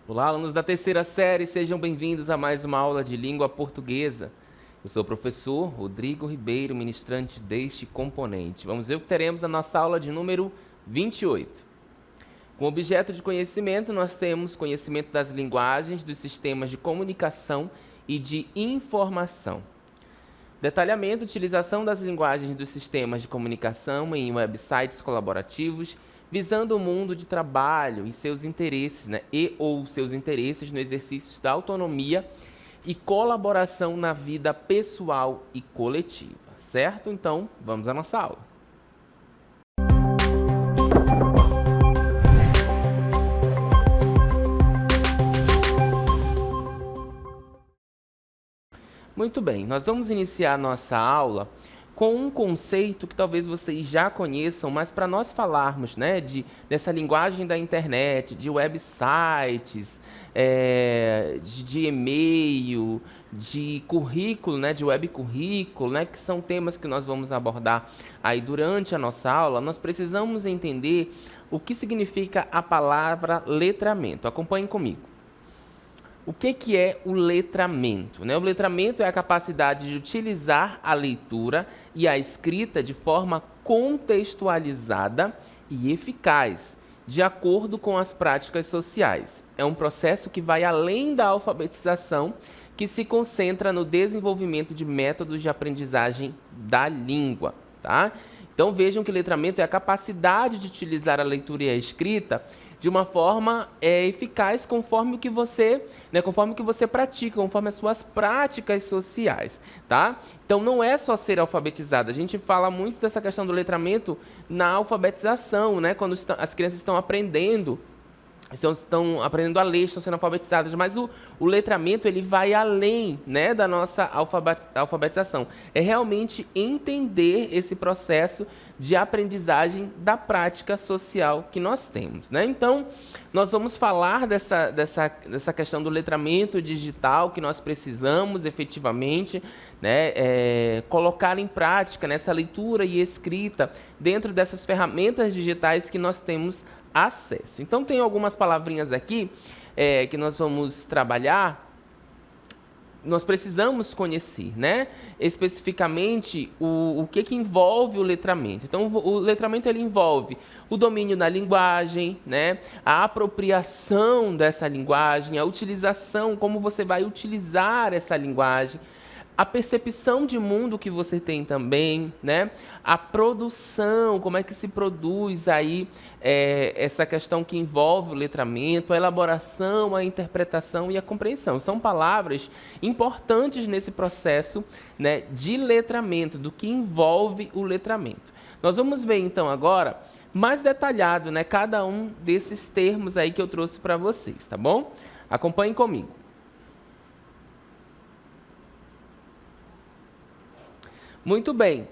Olá, alunos da terceira série, sejam bem-vindos a mais uma aula de língua portuguesa. Eu sou o professor Rodrigo Ribeiro, ministrante deste componente. Vamos ver o que teremos na nossa aula de número 28. Com objeto de conhecimento, nós temos conhecimento das linguagens, dos sistemas de comunicação e de informação. Detalhamento, utilização das linguagens dos sistemas de comunicação em websites colaborativos, visando o mundo de trabalho e seus interesses, ou seus interesses no exercício da autonomia e colaboração na vida pessoal e coletiva, certo? Então, vamos à nossa aula. Muito bem, nós vamos iniciar a nossa aula com um conceito que talvez vocês já conheçam, mas para nós falarmos dessa linguagem da internet, de websites, de e-mail, de currículo, de web currículo, que são temas que nós vamos abordar aí durante a nossa aula, nós precisamos entender o que significa a palavra letramento. Acompanhem comigo. O que é o letramento? O letramento é a capacidade de utilizar a leitura e a escrita de forma contextualizada e eficaz, de acordo com as práticas sociais. É um processo que vai além da alfabetização, que se concentra no desenvolvimento de métodos de aprendizagem da língua, tá? Então vejam que letramento é a capacidade de utilizar a leitura e a escrita de uma forma eficaz conforme que você pratica, conforme as suas práticas sociais, tá? Então não é só ser alfabetizado. A gente fala muito dessa questão do letramento na alfabetização, quando as crianças estão aprendendo a ler, estão sendo alfabetizadas, mas o letramento ele vai além da nossa alfabetização. É realmente entender esse processo de aprendizagem da prática social que nós temos. Então, nós vamos falar dessa questão do letramento digital que nós precisamos efetivamente colocar em prática nessa leitura e escrita dentro dessas ferramentas digitais que nós temos acesso. Então, tem algumas palavrinhas aqui que nós vamos trabalhar. Nós precisamos conhecer, especificamente o que envolve o letramento. Então, o letramento ele envolve o domínio da linguagem, a apropriação dessa linguagem, a utilização, como você vai utilizar essa linguagem, a percepção de mundo que você tem também, a produção, como é que se produz aí essa questão que envolve o letramento, a elaboração, a interpretação e a compreensão. São palavras importantes nesse processo de letramento, do que envolve o letramento. Nós vamos ver então agora mais detalhado cada um desses termos aí que eu trouxe para vocês, tá bom? Acompanhem comigo. Muito bem,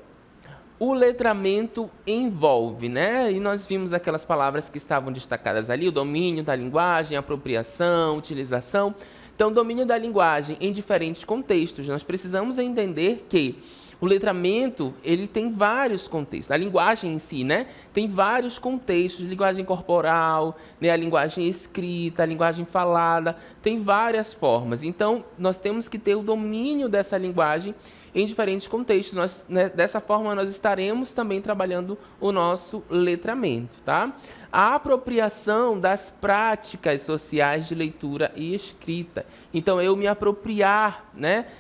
o letramento envolve, e nós vimos aquelas palavras que estavam destacadas ali, o domínio da linguagem, apropriação, utilização. Então, domínio da linguagem em diferentes contextos. Nós precisamos entender que o letramento, ele tem vários contextos. A linguagem em si, tem vários contextos. Linguagem corporal, a linguagem escrita, a linguagem falada, tem várias formas. Então, nós temos que ter o domínio dessa linguagem em diferentes contextos. Dessa forma, nós estaremos também trabalhando o nosso letramento, tá? A apropriação das práticas sociais de leitura e escrita. Então, eu me apropriar,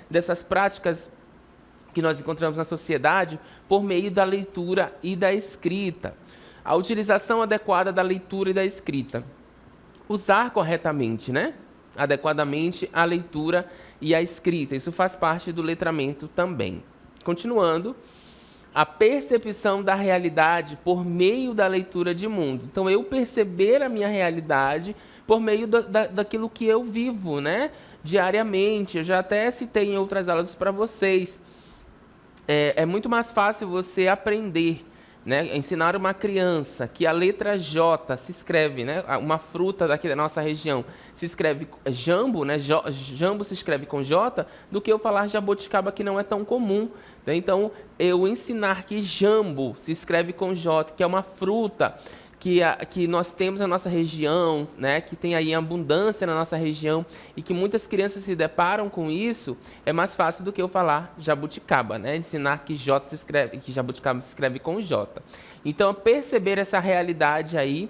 dessas práticas que nós encontramos na sociedade por meio da leitura e da escrita. A utilização adequada da leitura e da escrita. Usar corretamente, adequadamente a leitura e a escrita. Isso faz parte do letramento também. Continuando, a percepção da realidade por meio da leitura de mundo. Então, eu perceber a minha realidade por meio daquilo que eu vivo, diariamente. Eu já até citei em outras aulas para vocês. É muito mais fácil você aprender, ensinar uma criança que a letra J se escreve, uma fruta daqui da nossa região, se escreve jambo, jambo se escreve com J, do que eu falar jaboticaba, que não é tão comum. Então, eu ensinar que jambo se escreve com J, que é uma fruta que nós temos na nossa região, né, que tem aí abundância na nossa região e que muitas crianças se deparam com isso, é mais fácil do que eu falar jabuticaba, né, ensinar que J se escreve, que jabuticaba se escreve com J. Então, perceber essa realidade aí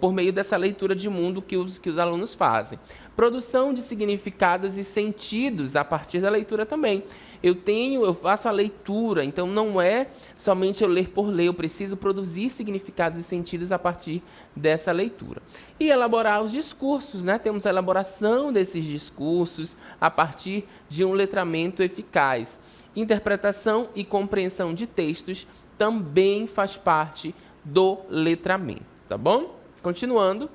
por meio dessa leitura de mundo que os alunos fazem. Produção de significados e sentidos a partir da leitura também. Eu faço a leitura, então não é somente eu ler por ler, eu preciso produzir significados e sentidos a partir dessa leitura. E elaborar os discursos, né? Temos a elaboração desses discursos a partir de um letramento eficaz. Interpretação e compreensão de textos também faz parte do letramento, tá bom? Continuando.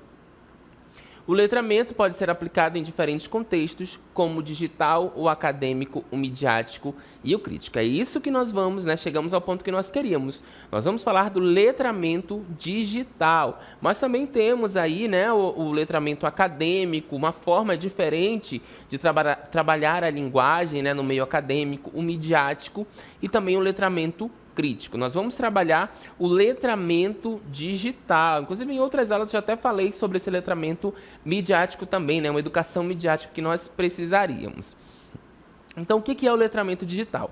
O letramento pode ser aplicado em diferentes contextos, como o digital, o acadêmico, o midiático e o crítico. É isso que nós vamos, né? Chegamos ao ponto que nós queríamos. Nós vamos falar do letramento digital, mas também temos aí, né, o letramento acadêmico, uma forma diferente de trabalhar a linguagem, né, no meio acadêmico, o midiático e também o letramento crítico. Nós vamos trabalhar o letramento digital. Inclusive, em outras aulas eu já até falei sobre esse letramento midiático também, né? Uma educação midiática que nós precisaríamos. Então, o que é o letramento digital?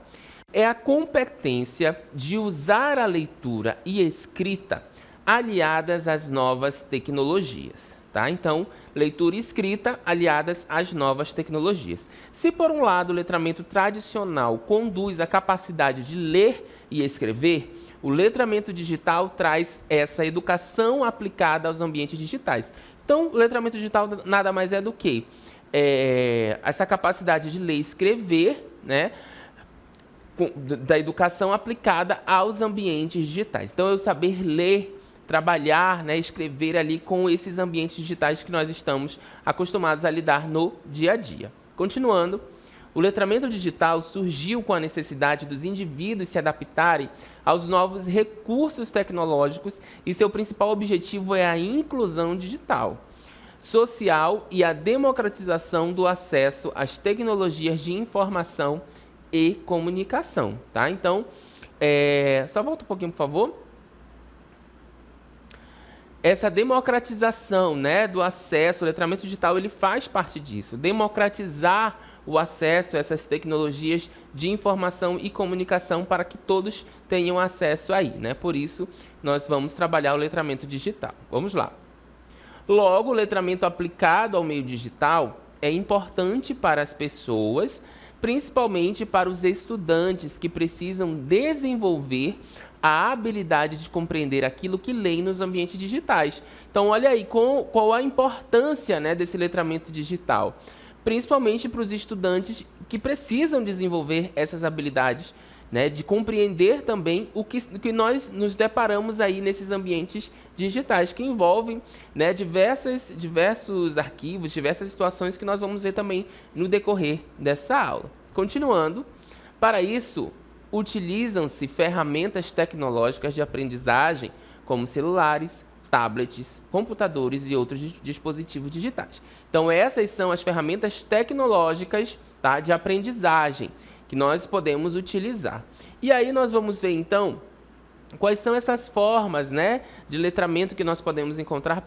É a competência de usar a leitura e escrita aliadas às novas tecnologias. Tá? Então, leitura e escrita aliadas às novas tecnologias. Se, por um lado, o letramento tradicional conduz à capacidade de ler e escrever, o letramento digital traz essa educação aplicada aos ambientes digitais. Então, o letramento digital nada mais é do que essa capacidade de ler e escrever, né, da educação aplicada aos ambientes digitais. Então, eu saber ler, trabalhar, né, escrever ali com esses ambientes digitais que nós estamos acostumados a lidar no dia a dia. Continuando, o letramento digital surgiu com a necessidade dos indivíduos se adaptarem aos novos recursos tecnológicos e seu principal objetivo é a inclusão digital, social e a democratização do acesso às tecnologias de informação e comunicação. Tá? Então, só volta um pouquinho, por favor. Essa democratização, né, do acesso, o letramento digital, ele faz parte disso. Democratizar o acesso a essas tecnologias de informação e comunicação para que todos tenham acesso aí, né? Por isso, nós vamos trabalhar o letramento digital. Vamos lá. Logo, o letramento aplicado ao meio digital é importante para as pessoas, principalmente para os estudantes que precisam desenvolver a habilidade de compreender aquilo que leem nos ambientes digitais. Então, olha aí qual a importância, né, desse letramento digital, principalmente para os estudantes que precisam desenvolver essas habilidades, né, de compreender também o que nós nos deparamos aí nesses ambientes digitais, que envolvem, né, diversos arquivos, diversas situações que nós vamos ver também no decorrer dessa aula. Continuando, para isso, utilizam-se ferramentas tecnológicas de aprendizagem, como celulares, tablets, computadores e outros dispositivos digitais. Então, essas são as ferramentas tecnológicas, tá, de aprendizagem que nós podemos utilizar. E aí nós vamos ver, então, quais são essas formas, né, de letramento que nós podemos encontrar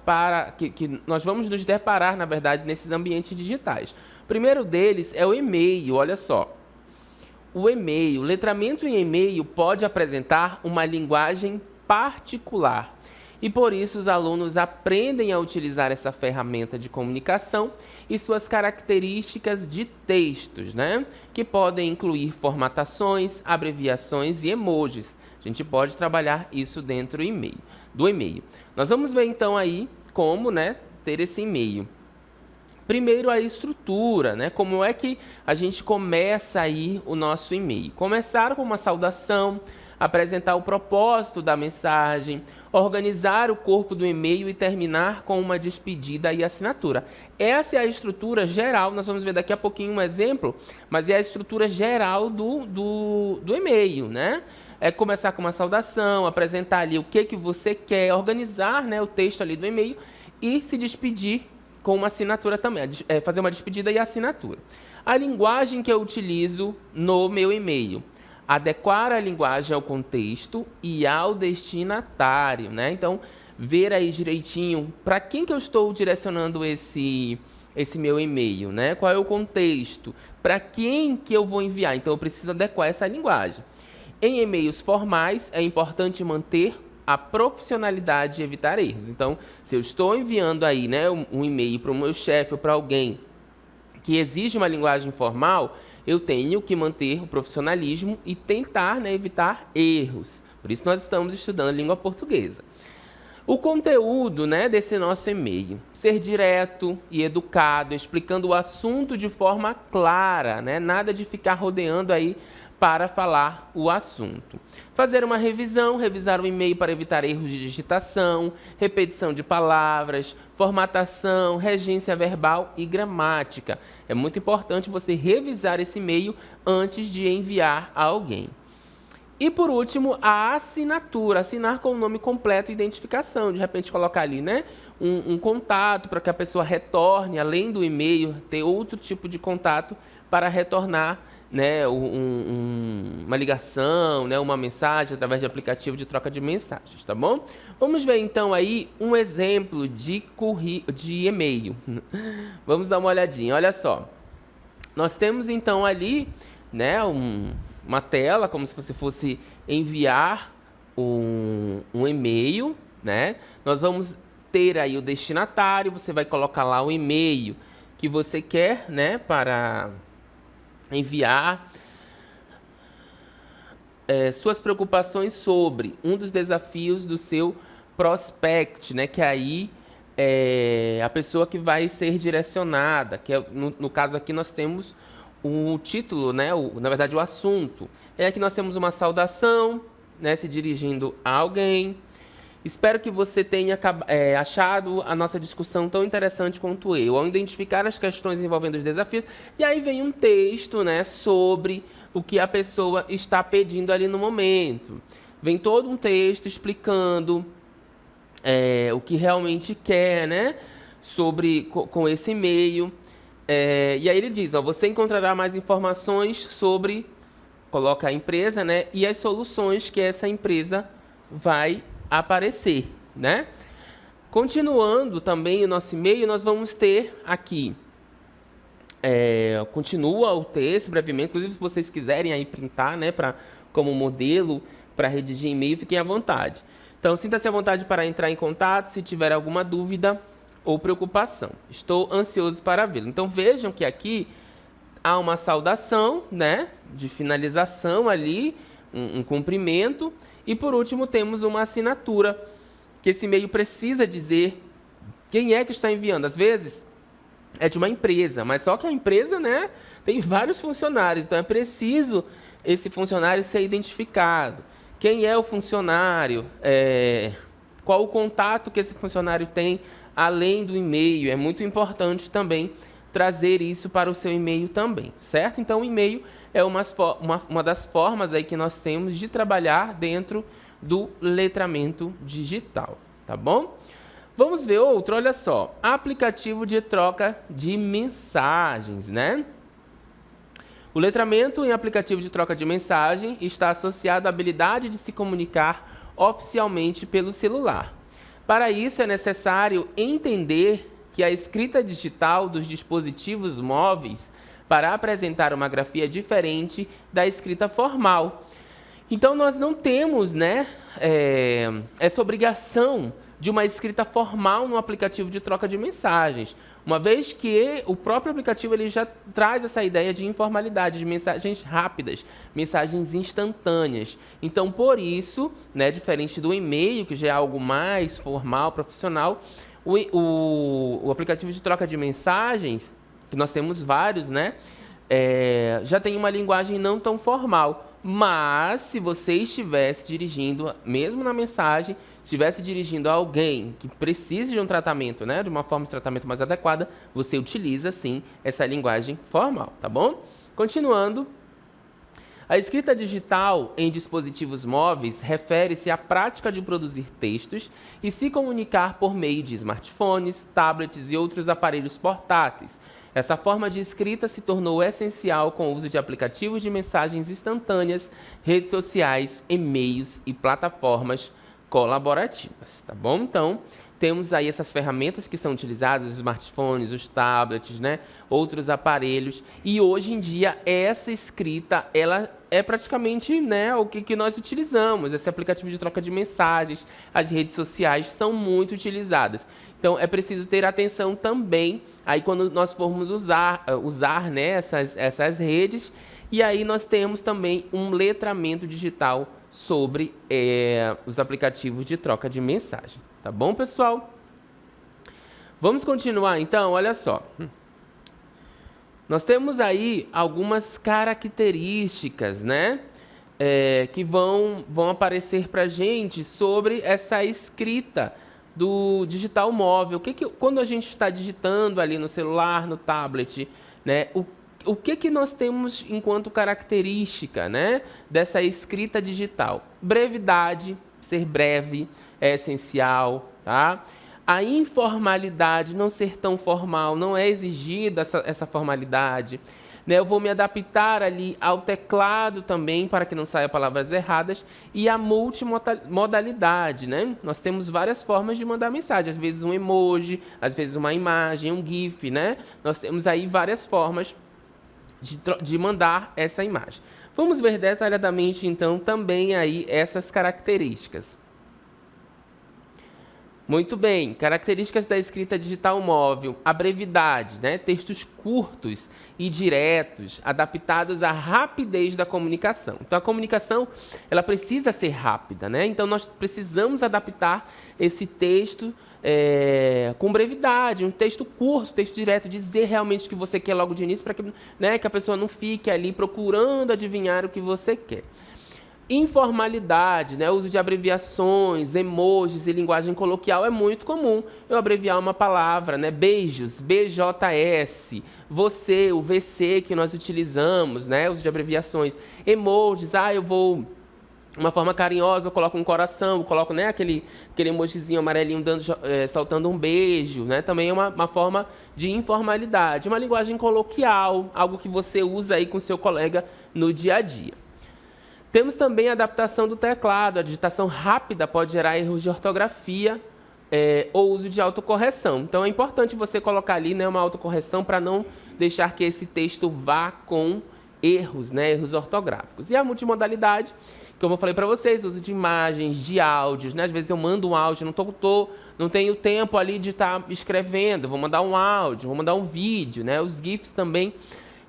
que nós vamos nos deparar, na verdade, nesses ambientes digitais. O primeiro deles é o e-mail, olha só. O e-mail, letramento em e-mail pode apresentar uma linguagem particular e por isso os alunos aprendem a utilizar essa ferramenta de comunicação e suas características de textos, né? Que podem incluir formatações, abreviações e emojis. A gente pode trabalhar isso dentro do e-mail. Nós vamos ver então aí como, né, ter esse e-mail. Primeiro, a estrutura, né? Como é que a gente começa aí o nosso e-mail? Começar com uma saudação, apresentar o propósito da mensagem, organizar o corpo do e-mail e terminar com uma despedida e assinatura. Essa é a estrutura geral, nós vamos ver daqui a pouquinho um exemplo, mas é a estrutura geral do e-mail, né? É começar com uma saudação, apresentar ali o que você quer, organizar, né, o texto ali do e-mail e se despedir com uma assinatura também, fazer uma despedida e assinatura. A linguagem que eu utilizo no meu e-mail. Adequar a linguagem ao contexto e ao destinatário, né? Então, ver aí direitinho para quem que eu estou direcionando esse meu e-mail, né? Qual é o contexto? Para quem que eu vou enviar? Então, eu preciso adequar essa linguagem. Em e-mails formais, é importante manter a profissionalidade e evitar erros. Então, se eu estou enviando aí, né, um e-mail para o meu chefe ou para alguém que exige uma linguagem formal, eu tenho que manter o profissionalismo e tentar, né, evitar erros. Por isso nós estamos estudando língua portuguesa. O conteúdo, né, desse nosso e-mail, ser direto e educado, explicando o assunto de forma clara, né, nada de ficar rodeando aí para falar o assunto. Fazer uma revisão, revisar o e-mail para evitar erros de digitação, repetição de palavras, formatação, regência verbal e gramática. É muito importante você revisar esse e-mail antes de enviar a alguém. E por último, a assinatura, assinar com o nome completo e identificação. De repente colocar ali, né, um contato para que a pessoa retorne, além do e-mail, ter outro tipo de contato para retornar, né, uma ligação, né, uma mensagem através de aplicativo de troca de mensagens, tá bom? Vamos ver então aí um exemplo de e-mail. Vamos dar uma olhadinha, olha só. Nós temos então ali, né, uma tela, como se você fosse enviar um e-mail, né? Nós vamos ter aí o destinatário, você vai colocar lá o e-mail que você quer, né, para enviar suas preocupações sobre um dos desafios do seu prospect, né, que aí é a pessoa que vai ser direcionada, que é, no caso aqui nós temos o título, né, na verdade o assunto. Aqui nós temos uma saudação, né, se dirigindo a alguém. Espero que você tenha achado a nossa discussão tão interessante quanto eu, ao identificar as questões envolvendo os desafios. E aí vem um texto, né, sobre o que a pessoa está pedindo ali no momento. Vem todo um texto explicando o que realmente quer, né, com esse e-mail. E aí ele diz, ó, você encontrará mais informações sobre, coloca a empresa, né, e as soluções que essa empresa vai aparecer, né? Continuando também o nosso e-mail, nós vamos ter aqui, continua o texto brevemente, inclusive se vocês quiserem aí printar, né, como modelo para redigir e-mail, fiquem à vontade. Então, sinta-se à vontade para entrar em contato se tiver alguma dúvida ou preocupação. Estou ansioso para vê-lo. Então, vejam que aqui há uma saudação, né, de finalização ali, um cumprimento. E, por último, temos uma assinatura, que esse e-mail precisa dizer quem é que está enviando. Às vezes, é de uma empresa, mas só que a empresa, né, tem vários funcionários, então é preciso esse funcionário ser identificado. Quem é o funcionário? Qual o contato que esse funcionário tem além do e-mail? É muito importante também trazer isso para o seu e-mail também, certo? Então, o e-mail é uma das formas aí que nós temos de trabalhar dentro do letramento digital, tá bom? Vamos ver outro, olha só, aplicativo de troca de mensagens, né? O letramento em aplicativo de troca de mensagem está associado à habilidade de se comunicar oficialmente pelo celular. Para isso, é necessário entender que a escrita digital dos dispositivos móveis para apresentar uma grafia diferente da escrita formal. Então, nós não temos, né, essa obrigação de uma escrita formal no aplicativo de troca de mensagens, uma vez que o próprio aplicativo ele já traz essa ideia de informalidade, de mensagens rápidas, mensagens instantâneas. Então, por isso, né, diferente do e-mail, que já é algo mais formal, profissional, o aplicativo de troca de mensagens, que nós temos vários, né, já tem uma linguagem não tão formal. Mas, se você estivesse dirigindo, mesmo na mensagem, estivesse dirigindo a alguém que precise de um tratamento, né, de uma forma de tratamento mais adequada, você utiliza, sim, essa linguagem formal, tá bom? Continuando, a escrita digital em dispositivos móveis refere-se à prática de produzir textos e se comunicar por meio de smartphones, tablets e outros aparelhos portáteis. Essa forma de escrita se tornou essencial com o uso de aplicativos de mensagens instantâneas, redes sociais, e-mails e plataformas colaborativas, tá bom? Então, temos aí essas ferramentas que são utilizadas, os smartphones, os tablets, né? Outros aparelhos. E hoje em dia, essa escrita, ela é praticamente, né, o que nós utilizamos. Esse aplicativo de troca de mensagens, as redes sociais são muito utilizadas. Então, é preciso ter atenção também aí quando nós formos usar né, essas redes. E aí nós temos também um letramento digital sobre os aplicativos de troca de mensagem. Tá bom, pessoal? Vamos continuar, então? Olha só. Nós temos aí algumas características, né? Que vão aparecer para a gente sobre essa escrita do digital móvel. Quando a gente está digitando ali no celular, no tablet, né? O que nós temos enquanto característica, né, dessa escrita digital? Brevidade, ser breve é essencial, tá? A informalidade, não ser tão formal, não é exigida essa formalidade. Né? Eu vou me adaptar ali ao teclado também, para que não saia palavras erradas, e a multimodalidade, né? Nós temos várias formas de mandar mensagem, às vezes um emoji, às vezes uma imagem, um GIF, né? Nós temos aí várias formas de mandar essa imagem. Vamos ver detalhadamente, então, também aí essas características. Muito bem, características da escrita digital móvel, a brevidade, né? Textos curtos e diretos, adaptados à rapidez da comunicação. Então, a comunicação, ela precisa ser rápida, né? Então, nós precisamos adaptar esse texto com brevidade, um texto curto, texto direto, dizer realmente o que você quer logo de início, para que, né, que a pessoa não fique ali procurando adivinhar o que você quer. Informalidade, né? O uso de abreviações, emojis e linguagem coloquial é muito comum. Eu abreviar uma palavra, né? Beijos, BJS, você, o VC que nós utilizamos, né? O uso de abreviações. Emojis, eu vou... Uma forma carinhosa, eu coloco um coração, eu coloco, né, aquele emojizinho amarelinho soltando um beijo, né? Também é uma forma de informalidade. Uma linguagem coloquial, algo que você usa aí com seu colega no dia a dia. Temos também a adaptação do teclado. A digitação rápida pode gerar erros de ortografia ou uso de autocorreção. Então, é importante você colocar ali, né, uma autocorreção para não deixar que esse texto vá com erros, né, erros ortográficos. E a multimodalidade, como eu falei para vocês, uso de imagens, de áudios, né? Às vezes eu mando um áudio, não tenho tempo ali de estar escrevendo, vou mandar um áudio, vou mandar um vídeo, né? Os GIFs também,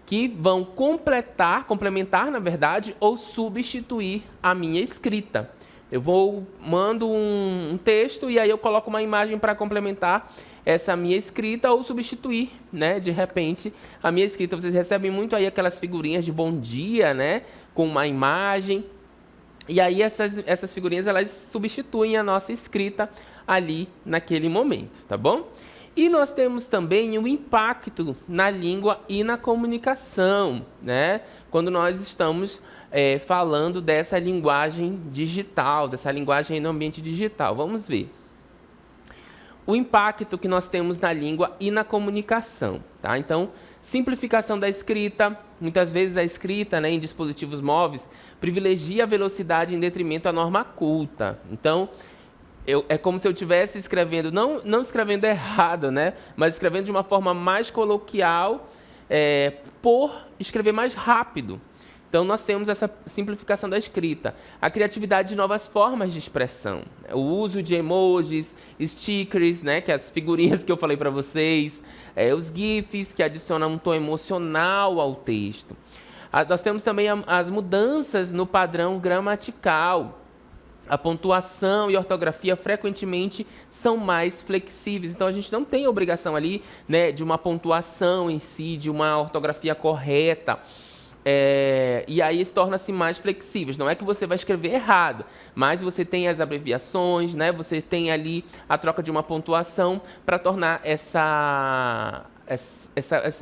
que vão complementar, na verdade, ou substituir a minha escrita. Eu mando um texto e aí eu coloco uma imagem para complementar essa minha escrita ou substituir, né, de repente, a minha escrita. Vocês recebem muito aí aquelas figurinhas de bom dia, né, com uma imagem. E aí essas figurinhas, elas substituem a nossa escrita ali naquele momento, tá bom? E nós temos também o impacto na língua e na comunicação, né? Quando nós estamos falando dessa linguagem digital, dessa linguagem no ambiente digital. Vamos ver. O impacto que nós temos na língua e na comunicação, tá? Então, simplificação da escrita. Muitas vezes a escrita, né, em dispositivos móveis privilegia a velocidade em detrimento à norma culta. Então, é como se eu estivesse escrevendo, não escrevendo errado, né, mas escrevendo de uma forma mais coloquial, por escrever mais rápido. Então, nós temos essa simplificação da escrita. A criatividade de novas formas de expressão. O uso de emojis, stickers, né, que é as figurinhas que eu falei para vocês. Os GIFs, que adicionam um tom emocional ao texto. Nós temos também as mudanças no padrão gramatical. A pontuação e a ortografia frequentemente são mais flexíveis. Então, a gente não tem a obrigação ali, né, de uma pontuação em si, de uma ortografia correta. E aí torna-se mais flexíveis. Não é que você vai escrever errado, mas você tem as abreviações, né? Você tem ali a troca de uma pontuação para tornar esse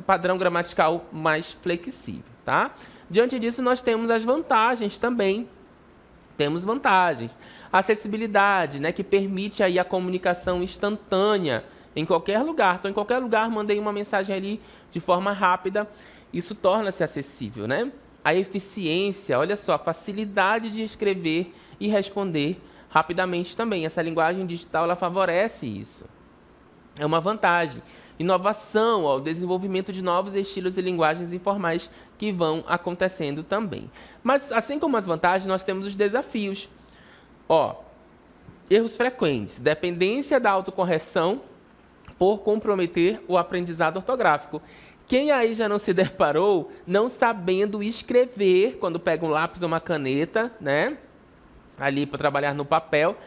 padrão gramatical mais flexível, tá? Diante disso, nós temos as vantagens também. Temos vantagens. Acessibilidade, né? Que permite aí a comunicação instantânea em qualquer lugar. Então, em qualquer lugar, mandei uma mensagem ali de forma rápida. Isso torna-se acessível, né? A eficiência, olha só, a facilidade de escrever e responder rapidamente também. Essa linguagem digital, ela favorece isso. É uma vantagem. Inovação, ó, o desenvolvimento de novos estilos e linguagens informais que vão acontecendo também. Mas, assim como as vantagens, nós temos os desafios. Ó, erros frequentes, dependência da autocorreção por comprometer o aprendizado ortográfico. Quem aí já não se deparou não sabendo escrever quando pega um lápis ou uma caneta, né? Ali para trabalhar no papel,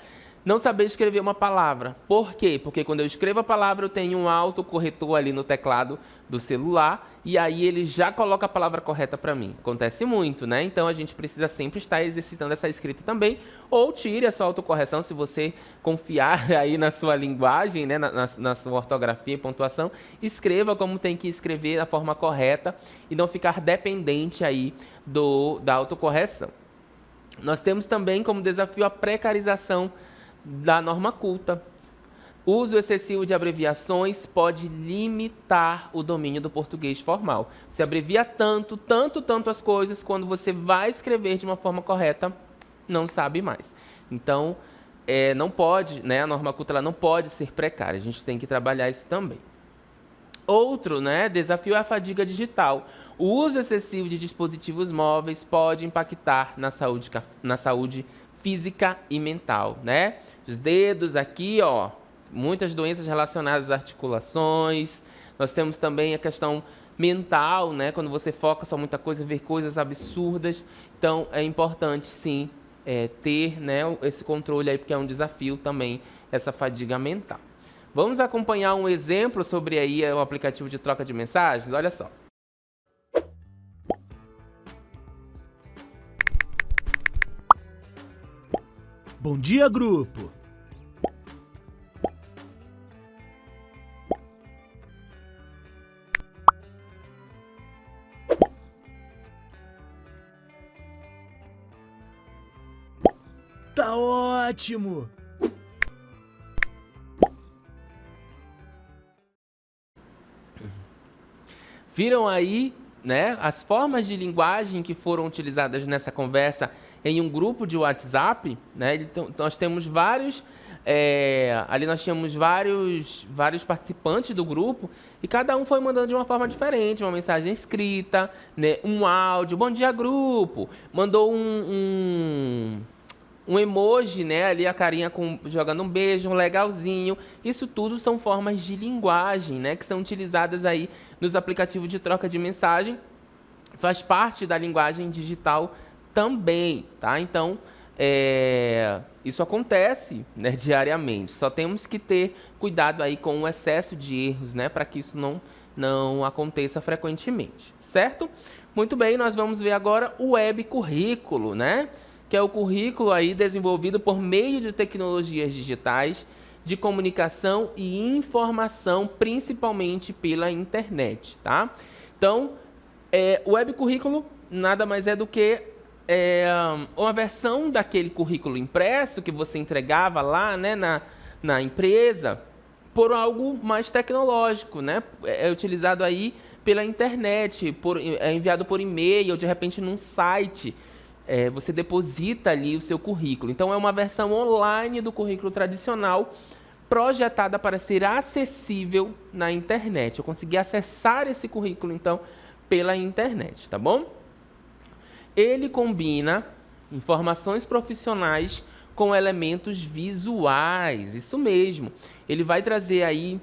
não saber escrever uma palavra. Por quê? Porque quando eu escrevo a palavra, eu tenho um autocorretor ali no teclado do celular e aí ele já coloca a palavra correta para mim. Acontece muito, né? Então a gente precisa sempre estar exercitando essa escrita também. Ou tire a sua autocorreção se você confiar aí na sua linguagem, né? na sua ortografia e pontuação. Escreva como tem que escrever da forma correta e não ficar dependente aí da autocorreção. Nós temos também como desafio a precarização da norma culta. O uso excessivo de abreviações pode limitar o domínio do português formal. Você abrevia tanto as coisas, quando você vai escrever de uma forma correta, não sabe mais. Então, não pode, né, a norma culta ela não pode ser precária, a gente tem que trabalhar isso também. Outro, né, desafio é a fadiga digital. O uso excessivo de dispositivos móveis pode impactar na saúde física e mental, né? Os dedos aqui, ó, muitas doenças relacionadas às articulações. Nós temos também a questão mental, né? Quando você foca só muita coisa, ver coisas absurdas. Então, é importante, sim, ter, né, esse controle aí, porque é um desafio também, essa fadiga mental. Vamos acompanhar um exemplo sobre aí o aplicativo de troca de mensagens? Olha só. Bom dia, grupo! Tá ótimo! Viram aí, né, as formas de linguagem que foram utilizadas nessa conversa em um grupo de WhatsApp, né? Então, nós temos vários, ali nós tínhamos vários participantes do grupo e cada um foi mandando de uma forma diferente, uma mensagem escrita, né, um áudio, bom dia grupo, mandou um emoji, né, ali a carinha jogando um beijo, um legalzinho. Isso tudo são formas de linguagem, né, que são utilizadas aí nos aplicativos de troca de mensagem. Faz parte da linguagem digital também, tá? Então, isso acontece, né, diariamente. Só temos que ter cuidado aí com o excesso de erros, né, para que isso não aconteça frequentemente, certo? Muito bem, nós vamos ver agora o web currículo, né? Que é o currículo aí desenvolvido por meio de tecnologias digitais de comunicação e informação, principalmente pela internet, tá? Então, o web currículo nada mais é do que uma versão daquele currículo impresso que você entregava lá, né, na empresa, por algo mais tecnológico, né? É utilizado aí pela internet, é enviado por e-mail, ou de repente num site. Você deposita ali o seu currículo. Então, é uma versão online do currículo tradicional, projetada para ser acessível na internet. Eu consegui acessar esse currículo, então, pela internet, tá bom? Ele combina informações profissionais com elementos visuais, isso mesmo. Ele vai trazer aí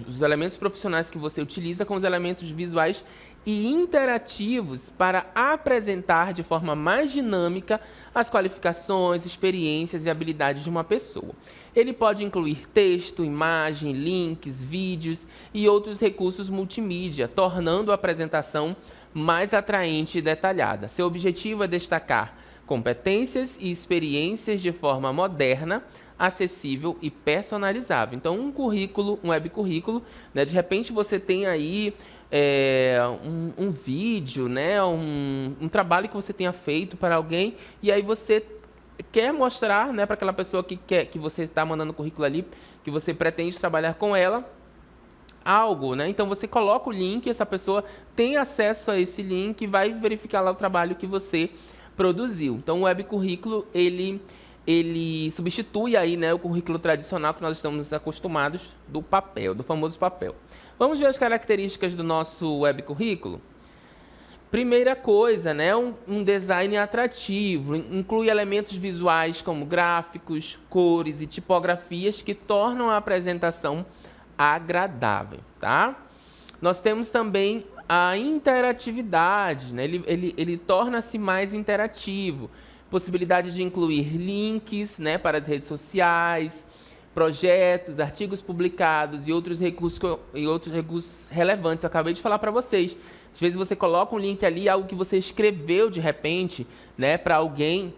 os elementos profissionais que você utiliza com os elementos visuais e interativos para apresentar de forma mais dinâmica as qualificações, experiências e habilidades de uma pessoa. Ele pode incluir texto, imagem, links, vídeos e outros recursos multimídia, tornando a apresentação mais atraente e detalhada. Seu objetivo é destacar competências e experiências de forma moderna, acessível e personalizável. Então, um web currículo, né, de repente você tem aí um vídeo, né, um trabalho que você tenha feito para alguém e aí você quer mostrar, né, para aquela pessoa que você está mandando o currículo ali, que você pretende trabalhar com ela, algo, né? Então você coloca o link, essa pessoa tem acesso a esse link e vai verificar lá o trabalho que você produziu. Então o web currículo, ele ele substitui aí, né, o currículo tradicional que nós estamos acostumados do papel, do famoso papel. Vamos ver as características do nosso web currículo? Primeira coisa, né, um design atrativo, inclui elementos visuais como gráficos, cores e tipografias que tornam a apresentação agradável, tá? Nós temos também a interatividade, né? Ele torna-se mais interativo, possibilidade de incluir links, né, para as redes sociais, projetos, artigos publicados e outros recursos relevantes. Eu acabei de falar para vocês. Às vezes você coloca um link ali, algo que você escreveu de repente, né, para alguém,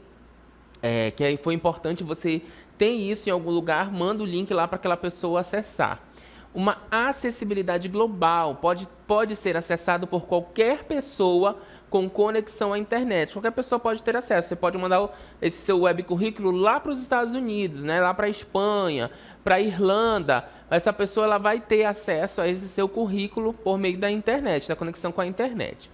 que foi importante, você tem isso em algum lugar, manda o link lá para aquela pessoa acessar. Uma acessibilidade global, pode ser acessado por qualquer pessoa com conexão à internet. Qualquer pessoa pode ter acesso. Você pode mandar esse seu web currículo lá para os Estados Unidos, né? Lá para a Espanha, para a Irlanda. Essa pessoa ela vai ter acesso a esse seu currículo por meio da internet, da conexão com a internet.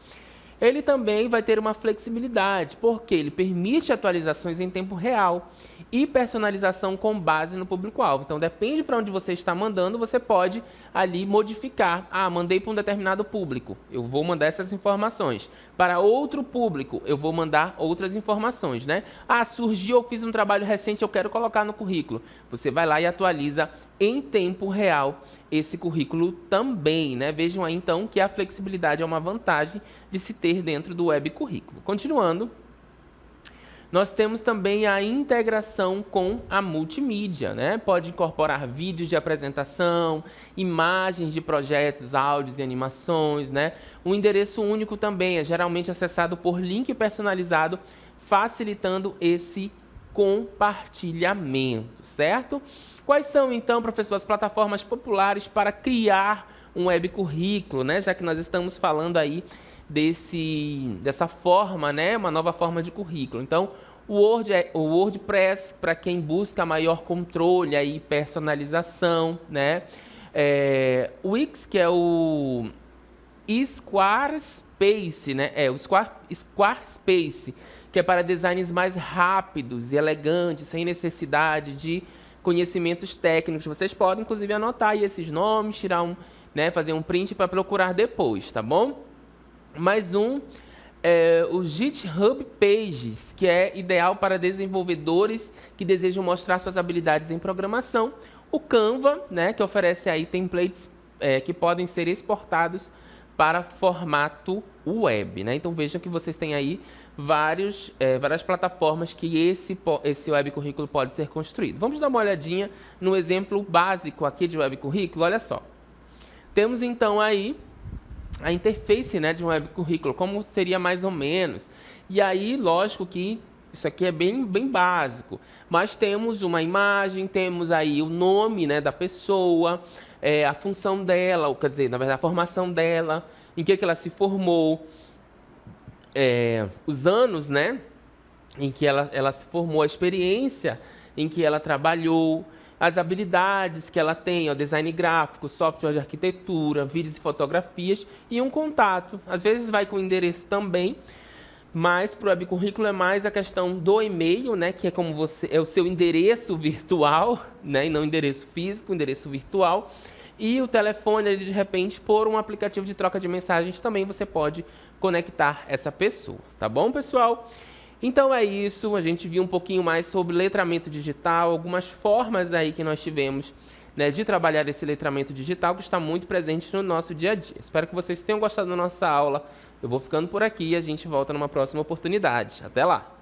Ele também vai ter uma flexibilidade, porque ele permite atualizações em tempo real e personalização com base no público-alvo. Então, depende para onde você está mandando, você pode ali modificar. Ah, mandei para um determinado público, eu vou mandar essas informações. Para outro público, eu vou mandar outras informações, né? Ah, surgiu, eu fiz um trabalho recente, eu quero colocar no currículo. Você vai lá e atualiza em tempo real esse currículo também, né? Vejam aí, então, que a flexibilidade é uma vantagem de se ter dentro do web currículo. Continuando, nós temos também a integração com a multimídia, né? Pode incorporar vídeos de apresentação, imagens de projetos, áudios e animações, né? Um endereço único também é geralmente acessado por link personalizado, facilitando esse compartilhamento, certo? Quais são, então, professor, as plataformas populares para criar um web currículo, né? Já que nós estamos falando aí dessa forma, né? Uma nova forma de currículo. Então, o WordPress, para quem busca maior controle e personalização, né? O Wix, que é o Squarespace, né? O Squarespace, que é para designs mais rápidos e elegantes, sem necessidade de conhecimentos técnicos. Vocês podem, inclusive, anotar aí esses nomes, tirar fazer um print para procurar depois, tá bom? Mais o GitHub Pages, que é ideal para desenvolvedores que desejam mostrar suas habilidades em programação. O Canva, né, que oferece aí templates que podem ser exportados para formato web, né? Então vejam que vocês têm aí várias plataformas que esse web currículo pode ser construído. Vamos dar uma olhadinha no exemplo básico aqui de web currículo. Olha só, temos então aí a interface, né, de um web currículo, como seria mais ou menos. E aí, lógico que isso aqui é bem básico, mas temos uma imagem, temos aí o nome, né, da pessoa, a função dela, quer dizer, na verdade, a formação dela, em que ela se formou, os anos, né, em que ela se formou, a experiência em que ela trabalhou, as habilidades que ela tem, o design gráfico, software de arquitetura, vídeos e fotografias e um contato. Às vezes vai com endereço também, mas para o web currículo é mais a questão do e-mail, né, que é como é o seu endereço virtual, né, e não endereço físico, endereço virtual. E o telefone, de repente, por um aplicativo de troca de mensagens, também você pode conectar essa pessoa. Tá bom, pessoal? Então é isso, a gente viu um pouquinho mais sobre letramento digital, algumas formas aí que nós tivemos, né, de trabalhar esse letramento digital que está muito presente no nosso dia a dia. Espero que vocês tenham gostado da nossa aula. Eu vou ficando por aqui e a gente volta numa próxima oportunidade. Até lá!